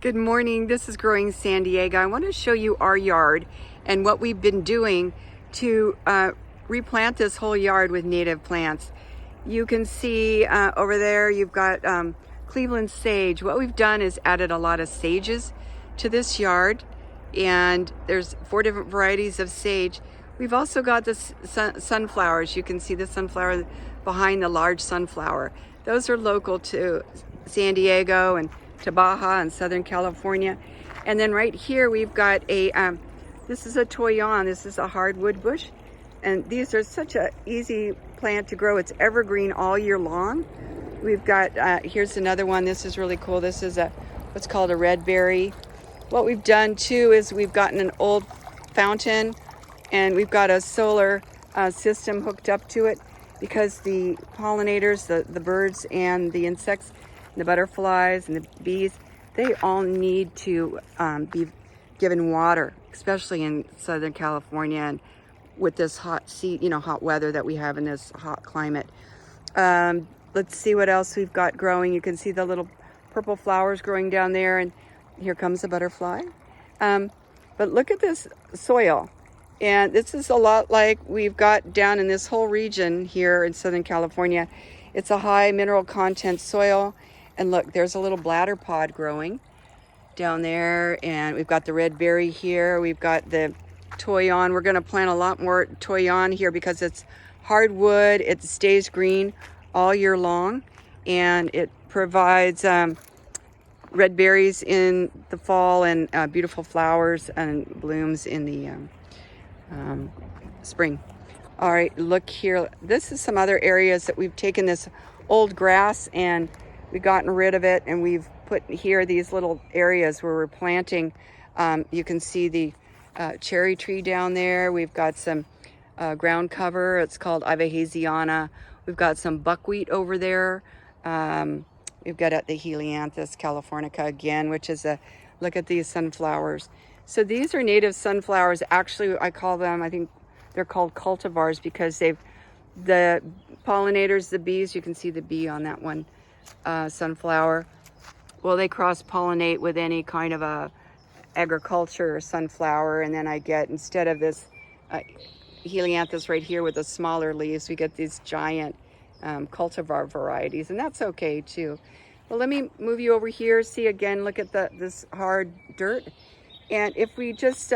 Good morning, this is Growing San Diego. I want to show you our yard and what we've been doing to replant this whole yard with native plants. You can see over there you've got Cleveland sage. What we've done is added a lot of sages to this yard, and there's 4 different varieties of sage. We've also got the sunflowers. You can see the sunflower behind the large sunflower. Those are local to San Diego and to Baja and Southern California. And then right here we've got a this is a toyon. This is a hardwood bush, and these are such a easy plant to grow. It's evergreen all year long. We've got here's another one. This is really cool. This is a what's called a red berry. What we've done too is we've gotten an old fountain, and we've got a solar system hooked up to it, because the pollinators, the birds and the insects, the butterflies and the bees, they all need to be given water, especially in Southern California and with this hot weather that we have in this hot climate. Let's see what else we've got growing. You can see the little purple flowers growing down there, and here comes a butterfly. But look at this soil. And this is a lot like we've got down in this whole region here in Southern California. It's a high mineral content soil. And look, there's a little bladder pod growing down there. And we've got the red berry here. We've got the toyon. We're going to plant a lot more toyon here because it's hardwood. It stays green all year long. And it provides red berries in the fall and beautiful flowers and blooms in the spring. All right, look here. This is some other areas that we've taken this old grass and we've gotten rid of it, and we've put here these little areas where we're planting. You can see the cherry tree down there. We've got some ground cover. It's called Ivahasiana. We've got some buckwheat over there. We've got the Helianthus californica again, which is look at these sunflowers. So these are native sunflowers. Actually, I call them, I think they're called cultivars, because the pollinators, the bees, you can see the bee on that one sunflower. Well, they cross-pollinate with any kind of a agriculture sunflower, and then I get, instead of this Helianthus right here with the smaller leaves, we get these giant cultivar varieties, and that's okay too. Well, let me move you over here. See again, look at this hard dirt. And if we just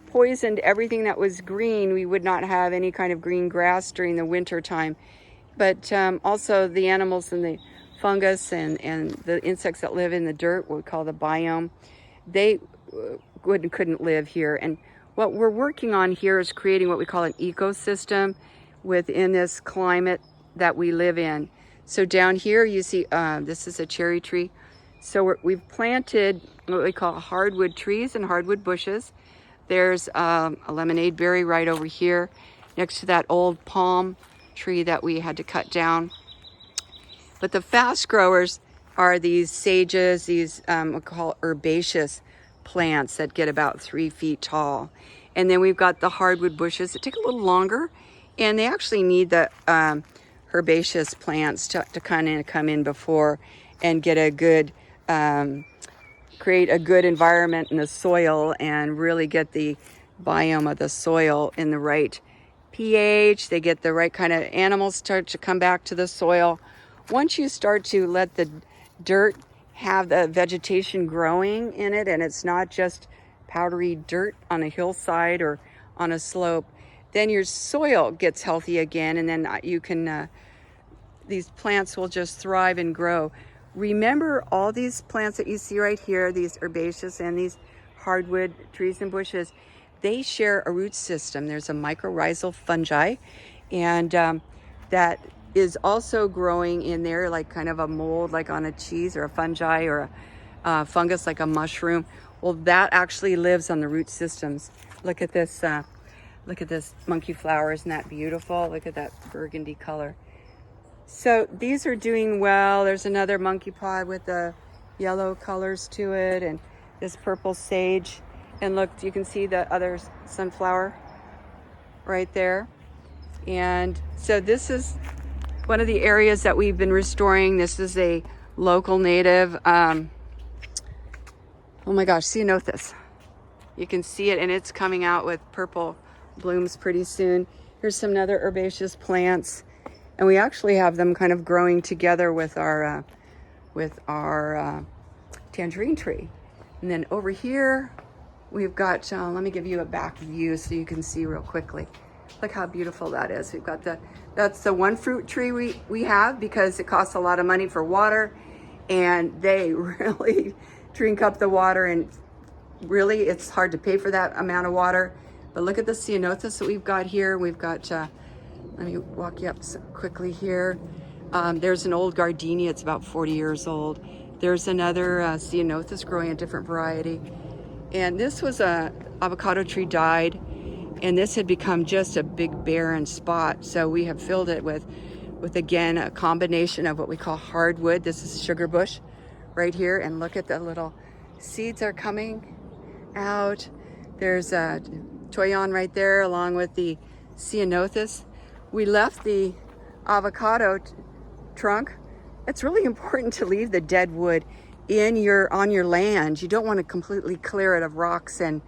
poisoned everything that was green, we would not have any kind of green grass during the winter time. But also the animals and the fungus and the insects that live in the dirt, what we call the biome, they couldn't live here. And what we're working on here is creating what we call an ecosystem within this climate that we live in. So down here you see this is a cherry tree. So we've planted what we call hardwood trees and hardwood bushes. There's a lemonade berry right over here next to that old palm tree that we had to cut down. But the fast growers are these sages, these we call herbaceous plants that get about 3 feet tall. And then we've got the hardwood bushes that take a little longer, and they actually need the herbaceous plants to kind of come in before and get a good create a good environment in the soil and really get the biome of the soil in the right pH. They get the right kind of animals start to come back to the soil. Once you start to let the dirt have the vegetation growing in it, and it's not just powdery dirt on a hillside or on a slope, then your soil gets healthy again, and then you can these plants will just thrive and grow. Remember, all these plants that you see right here, these herbaceous and these hardwood trees and bushes, they share a root system. There's a mycorrhizal fungi, and that is also growing in there, like kind of a mold, like on a cheese, or a fungi, or a fungus, like a mushroom. Well, that actually lives on the root systems. Look at this. Look at this monkey flower. Isn't that beautiful? Look at that burgundy color. So these are doing well. There's another monkey pod with the yellow colors to it, and this purple sage. And look, you can see the other sunflower right there. And so this is one of the areas that we've been restoring. This is a local native Oh my gosh, ceanothus. You can see it, and it's coming out with purple blooms pretty soon. Here's some other herbaceous plants, and we actually have them kind of growing together with our tangerine tree. And then over here, we've got, let me give you a back view so you can see real quickly. Look how beautiful that is. We've got that's the one fruit tree we have because it costs a lot of money for water, and they really drink up the water, and really it's hard to pay for that amount of water. But look at the ceanothus that we've got here. We've got, let me walk you up quickly here. There's an old gardenia, it's about 40 years old. There's another ceanothus growing a different variety. And this was a avocado tree died, and this had become just a big barren spot. So we have filled it with again, a combination of what we call hardwood. This is sugar bush right here. And look at the little seeds are coming out. There's a toyon right there along with the ceanothus. We left the avocado trunk. It's really important to leave the dead wood on your land. You don't want to completely clear it of rocks and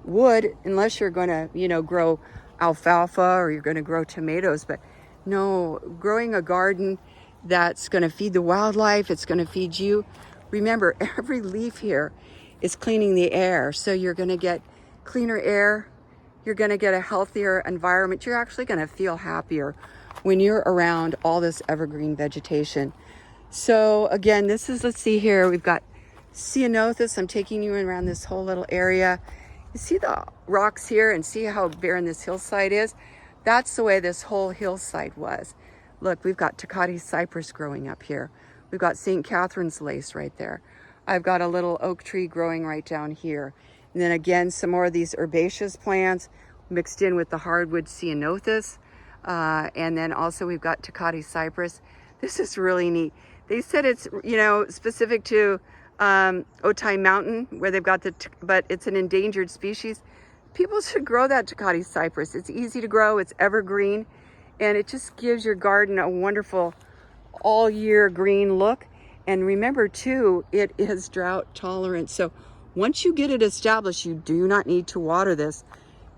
wood unless you're going to, grow alfalfa or you're going to grow tomatoes. But no, growing a garden that's going to feed the wildlife, it's going to feed you. Remember, every leaf here is cleaning the air. So you're going to get cleaner air. You're going to get a healthier environment. You're actually going to feel happier when you're around all this evergreen vegetation. So again, this is, let's see here, we've got ceanothus. I'm taking you around this whole little area. You see the rocks here and see how barren this hillside is? That's the way this whole hillside was. Look, we've got Tecate cypress growing up here. We've got St. Catherine's lace right there. I've got a little oak tree growing right down here. And then again, some more of these herbaceous plants mixed in with the hardwood ceanothus. And then also we've got Tecate cypress. This is really neat. They said it's, specific to Otay Mountain where they've got but it's an endangered species. People should grow that Tecate cypress. It's easy to grow, it's evergreen, and it just gives your garden a wonderful all year green look. And remember too, it is drought tolerant. So once you get it established, you do not need to water this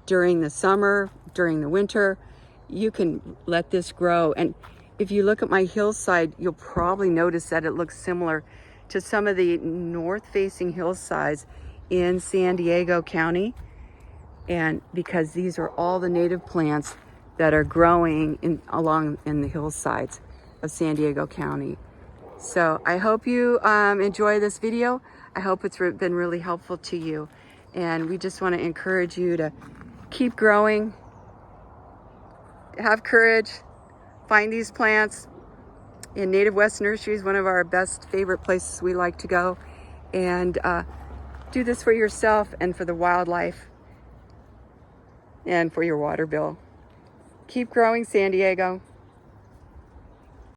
during the summer, during the winter. You can let this grow. And if you look at my hillside, you'll probably notice that it looks similar to some of the north-facing hillsides in San Diego County. And because these are all the native plants that are growing along in the hillsides of San Diego County. So I hope you enjoy this video. I hope it's been really helpful to you. And we just want to encourage you to keep growing, have courage, find these plants in Native West Nurseries, one of our best favorite places we like to go, and do this for yourself and for the wildlife and for your water bill. Keep growing, San Diego.